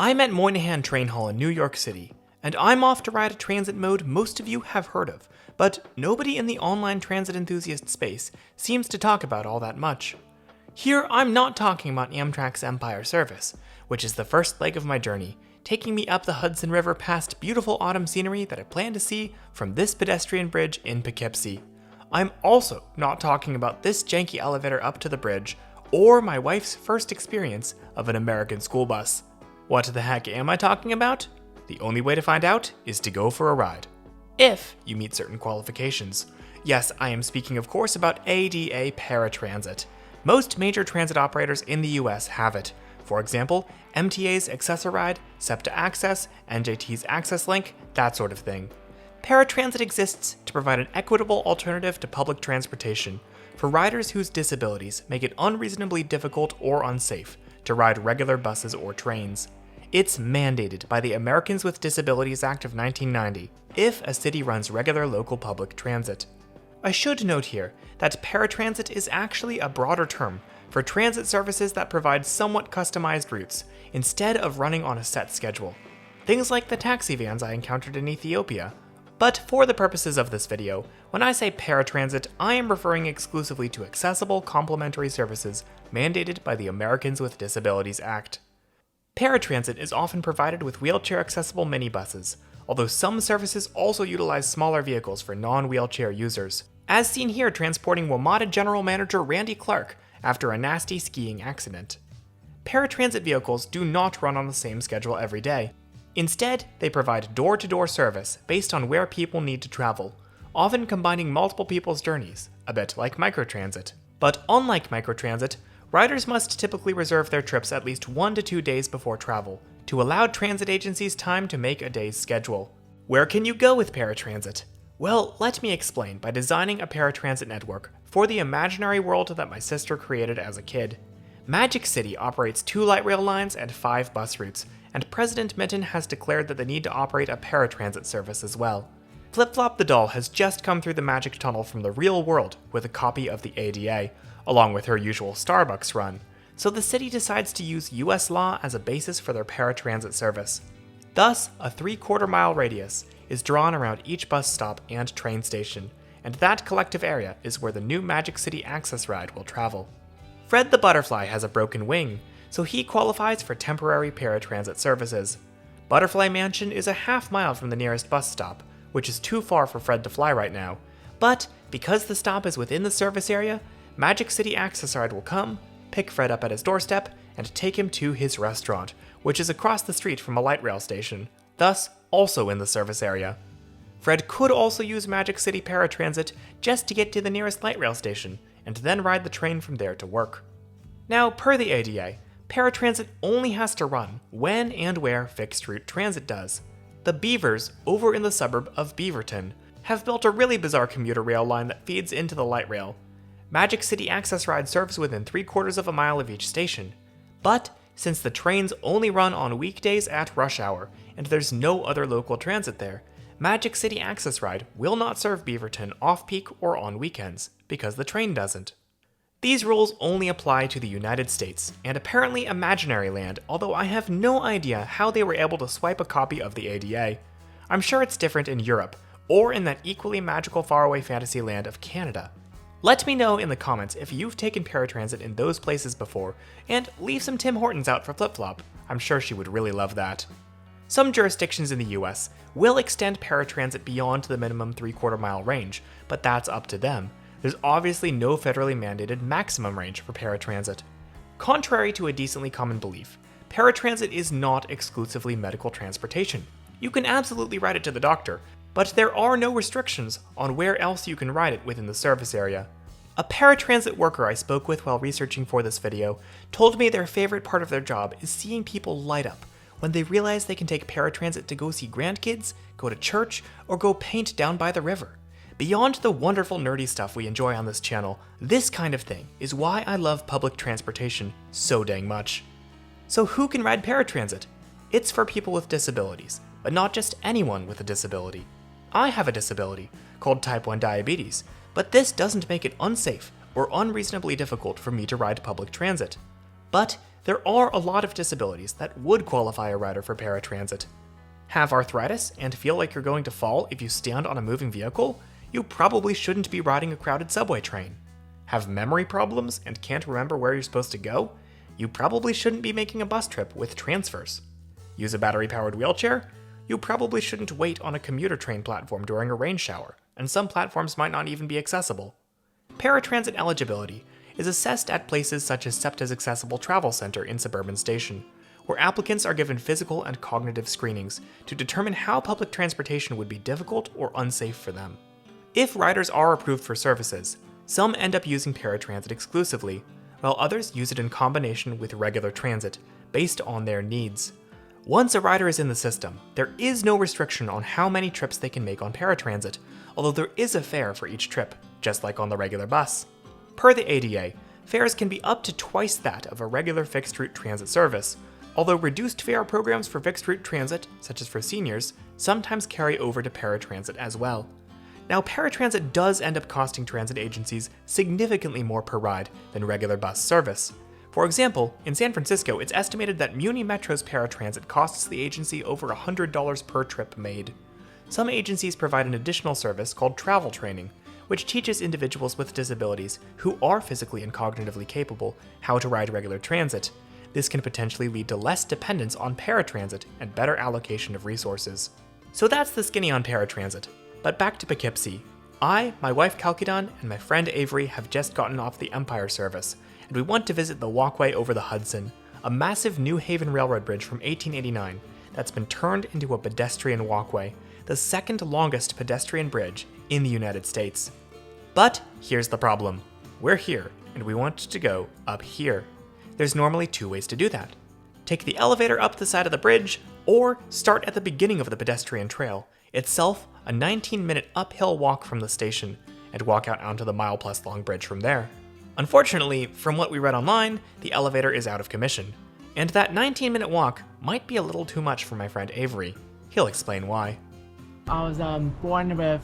I'm at Moynihan Train Hall in New York City, and I'm off to ride a transit mode most of you have heard of, but nobody in the online transit enthusiast space seems to talk about all that much. Here, I'm not talking about Amtrak's Empire Service, which is the first leg of my journey, taking me up the Hudson River past beautiful autumn scenery that I plan to see from this pedestrian bridge in Poughkeepsie. I'm also not talking about this janky elevator up to the bridge, or my wife's first experience of an American school bus. What the heck am I talking about? The only way to find out is to go for a ride. If you meet certain qualifications. Yes, I am speaking of course about ADA Paratransit. Most major transit operators in the US have it. For example, MTA's Access-a-Ride, SEPTA Access, NJT's Access Link, that sort of thing. Paratransit exists to provide an equitable alternative to public transportation for riders whose disabilities make it unreasonably difficult or unsafe to ride regular buses or trains. It's mandated by the Americans with Disabilities Act of 1990 if a city runs regular local public transit. I should note here that paratransit is actually a broader term for transit services that provide somewhat customized routes instead of running on a set schedule. Things like the taxi vans I encountered in Ethiopia. But for the purposes of this video, when I say paratransit, I am referring exclusively to accessible complementary services mandated by the Americans with Disabilities Act. Paratransit is often provided with wheelchair-accessible minibuses, although some services also utilize smaller vehicles for non-wheelchair users, as seen here transporting WMATA General Manager Randy Clark after a nasty skiing accident. Paratransit vehicles do not run on the same schedule every day. Instead, they provide door-to-door service based on where people need to travel, often combining multiple people's journeys, a bit like microtransit. But unlike microtransit, riders must typically reserve their trips at least 1 to 2 days before travel, to allow transit agencies time to make a day's schedule. Where can you go with paratransit? Well, let me explain by designing a paratransit network for the imaginary world that my sister created as a kid. Magic City operates 2 light rail lines and 5 bus routes, and President Mitten has declared that they need to operate a paratransit service as well. Flip Flop the doll has just come through the magic tunnel from the real world with a copy of the ADA, along with her usual Starbucks run, so the city decides to use US law as a basis for their paratransit service. Thus, a 3/4 mile radius is drawn around each bus stop and train station, and that collective area is where the new Magic City Access Ride will travel. Fred the Butterfly has a broken wing, so he qualifies for temporary paratransit services. Butterfly Mansion is a half-mile from the nearest bus stop, which is too far for Fred to fly right now, but because the stop is within the service area, Magic City Access Ride will come, pick Fred up at his doorstep, and take him to his restaurant, which is across the street from a light rail station, thus also in the service area. Fred could also use Magic City Paratransit just to get to the nearest light rail station, and then ride the train from there to work. Now, per the ADA, paratransit only has to run when and where fixed route transit does. The Beavers, over in the suburb of Beaverton, have built a really bizarre commuter rail line that feeds into the light rail. Magic City Access Ride serves within 3/4 of a mile of each station, but since the trains only run on weekdays at rush hour and there's no other local transit there, Magic City Access Ride will not serve Beaverton off-peak or on weekends, because the train doesn't. These rules only apply to the United States, and apparently imaginary land, although I have no idea how they were able to swipe a copy of the ADA. I'm sure it's different in Europe, or in that equally magical faraway fantasy land of Canada. Let me know in the comments if you've taken paratransit in those places before, and leave some Tim Hortons out for Flip Flop. I'm sure she would really love that. Some jurisdictions in the US will extend paratransit beyond the minimum 3/4 mile range, but that's up to them. There's obviously no federally mandated maximum range for paratransit. Contrary to a decently common belief, paratransit is not exclusively medical transportation. You can absolutely ride it to the doctor, but there are no restrictions on where else you can ride it within the service area. A paratransit worker I spoke with while researching for this video told me their favorite part of their job is seeing people light up when they realize they can take paratransit to go see grandkids, go to church, or go paint down by the river. Beyond the wonderful nerdy stuff we enjoy on this channel, this kind of thing is why I love public transportation so dang much. So who can ride paratransit? It's for people with disabilities, but not just anyone with a disability. I have a disability, called type 1 diabetes, but this doesn't make it unsafe or unreasonably difficult for me to ride public transit. But there are a lot of disabilities that would qualify a rider for paratransit. Have arthritis and feel like you're going to fall if you stand on a moving vehicle? You probably shouldn't be riding a crowded subway train. Have memory problems and can't remember where you're supposed to go? You probably shouldn't be making a bus trip with transfers. Use a battery-powered wheelchair? You probably shouldn't wait on a commuter train platform during a rain shower, and some platforms might not even be accessible. Paratransit eligibility is assessed at places such as SEPTA's Accessible Travel Center in Suburban Station, where applicants are given physical and cognitive screenings to determine how public transportation would be difficult or unsafe for them. If riders are approved for services, some end up using paratransit exclusively, while others use it in combination with regular transit, based on their needs. Once a rider is in the system, there is no restriction on how many trips they can make on paratransit, although there is a fare for each trip, just like on the regular bus. Per the ADA, fares can be up to twice that of a regular fixed-route transit service, although reduced fare programs for fixed-route transit, such as for seniors, sometimes carry over to paratransit as well. Now, paratransit does end up costing transit agencies significantly more per ride than regular bus service. For example, in San Francisco, it's estimated that Muni Metro's paratransit costs the agency over $100 per trip made. Some agencies provide an additional service called travel training, which teaches individuals with disabilities who are physically and cognitively capable how to ride regular transit. This can potentially lead to less dependence on paratransit and better allocation of resources. So that's the skinny on paratransit. But back to Poughkeepsie. I, my wife Kalkidan, and my friend Avery have just gotten off the Empire service, and we want to visit the walkway over the Hudson, a massive New Haven Railroad bridge from 1889 that's been turned into a pedestrian walkway, the second longest pedestrian bridge in the United States. But here's the problem. We're here, and we want to go up here. There's normally two ways to do that. Take the elevator up the side of the bridge, or start at the beginning of the pedestrian trail, itself a 19-minute uphill walk from the station, and walk out onto the mile-plus long bridge from there. Unfortunately, from what we read online, the elevator is out of commission, and that 19-minute walk might be a little too much for my friend Avery. He'll explain why. I was born with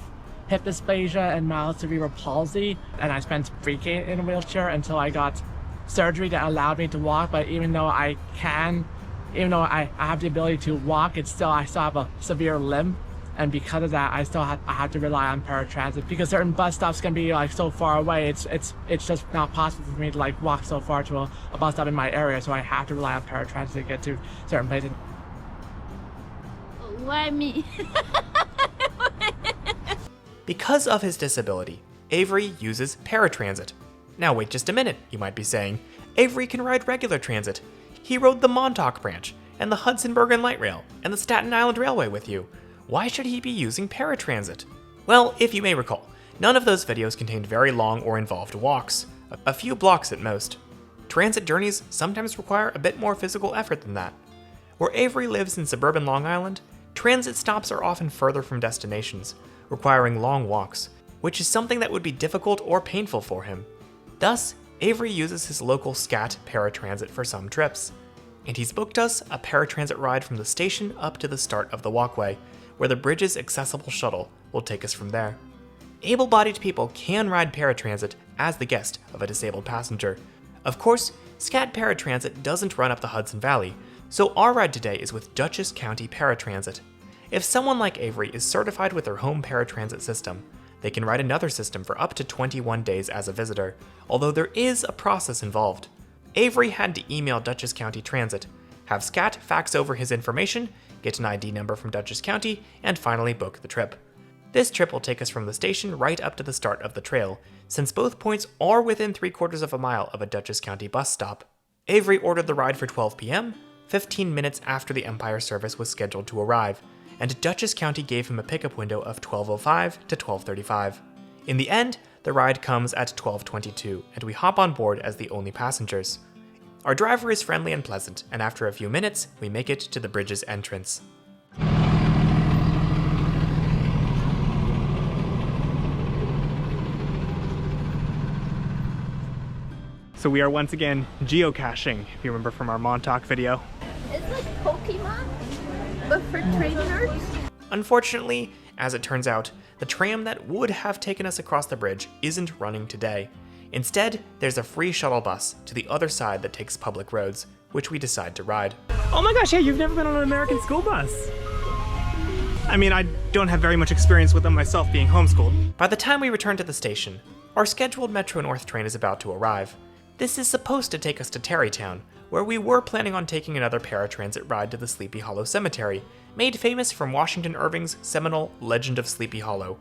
hip dysplasia and mild cerebral palsy, and I spent 3 years in a wheelchair until I got surgery that allowed me to walk. But even though I have the ability to walk, I still have a severe limp, and because of that, I have to rely on paratransit because certain bus stops can be like so far away. It's just not possible for me to like walk so far to a bus stop in my area, so I have to rely on paratransit to get to certain places. Why me? Because of his disability, Avery uses paratransit. Now wait just a minute, you might be saying. Avery can ride regular transit. He rode the Montauk Branch, and the Hudson-Bergen Light Rail, and the Staten Island Railway with you. Why should he be using paratransit? Well, if you may recall, none of those videos contained very long or involved walks, a few blocks at most. Transit journeys sometimes require a bit more physical effort than that. Where Avery lives in suburban Long Island, transit stops are often further from destinations, requiring long walks, which is something that would be difficult or painful for him. Thus, Avery uses his local SCAT paratransit for some trips, and he's booked us a paratransit ride from the station up to the start of the walkway, where the bridge's accessible shuttle will take us from there. Able-bodied people can ride paratransit as the guest of a disabled passenger. Of course, SCAT paratransit doesn't run up the Hudson Valley, so our ride today is with Dutchess County Paratransit. If someone like Avery is certified with their home paratransit system, they can ride another system for up to 21 days as a visitor, although there is a process involved. Avery had to email Dutchess County Transit, have SCAT fax over his information, get an ID number from Dutchess County, and finally book the trip. This trip will take us from the station right up to the start of the trail, since both points are within 3/4 of a mile of a Dutchess County bus stop. Avery ordered the ride for 12 p.m., 15 minutes after the Empire service was scheduled to arrive, and Dutchess County gave him a pickup window of 12:05 to 12:35. In the end, the ride comes at 12:22, and we hop on board as the only passengers. Our driver is friendly and pleasant, and after a few minutes, we make it to the bridge's entrance. So we are once again geocaching, if you remember from our Montauk video. It's like Pokemon, but for trainers. Unfortunately, as it turns out, the tram that would have taken us across the bridge isn't running today. Instead, there's a free shuttle bus to the other side that takes public roads, which we decide to ride. Oh my gosh, yeah, you've never been on an American school bus. I mean, I don't have very much experience with them myself, being homeschooled. By the time we return to the station, our scheduled Metro North train is about to arrive. This is supposed to take us to Tarrytown, where we were planning on taking another paratransit ride to the Sleepy Hollow Cemetery, made famous from Washington Irving's seminal Legend of Sleepy Hollow.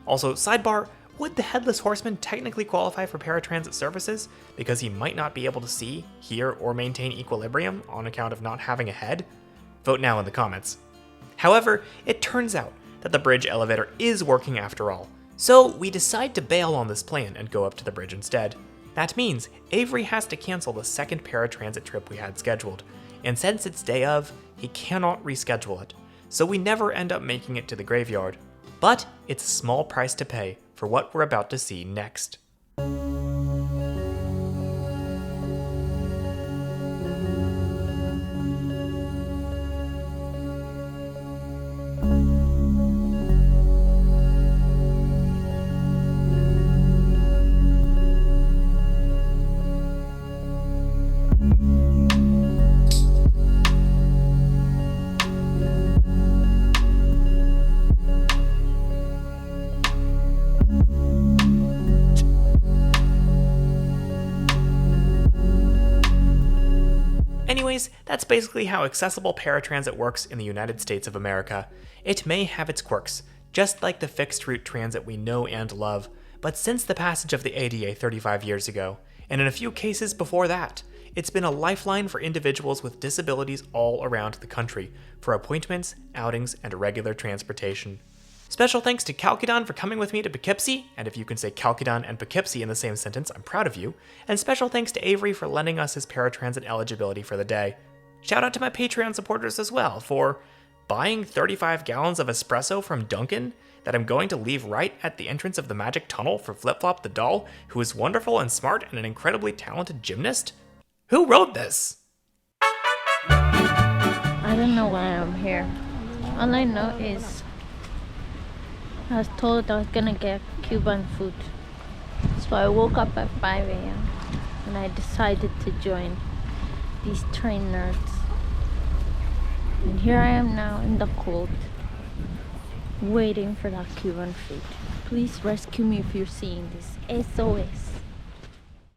Also, sidebar, would the Headless Horseman technically qualify for paratransit services because he might not be able to see, hear, or maintain equilibrium on account of not having a head? Vote now in the comments. However, it turns out that the bridge elevator is working after all, so we decide to bail on this plan and go up to the bridge instead. That means Avery has to cancel the second paratransit trip we had scheduled, and since it's day of, he cannot reschedule it, so we never end up making it to the graveyard. But it's a small price to pay for what we're about to see next. Anyways, that's basically how accessible paratransit works in the United States of America. It may have its quirks, just like the fixed route transit we know and love, but since the passage of the ADA 35 years ago, and in a few cases before that, it's been a lifeline for individuals with disabilities all around the country for appointments, outings, and regular transportation. Special thanks to Calcudon for coming with me to Poughkeepsie, and if you can say Calcudon and Poughkeepsie in the same sentence, I'm proud of you. And special thanks to Avery for lending us his paratransit eligibility for the day. Shout out to my Patreon supporters as well for buying 35 gallons of espresso from Dunkin' that I'm going to leave right at the entrance of the magic tunnel for Flip Flop the doll, who is wonderful and smart and an incredibly talented gymnast. Who wrote this? I don't know why I'm here. All I know is I was told I was gonna get Cuban food. So I woke up at 5 a.m. and I decided to join these train nerds. And here I am now in the cold, waiting for that Cuban food. Please rescue me if you're seeing this. SOS.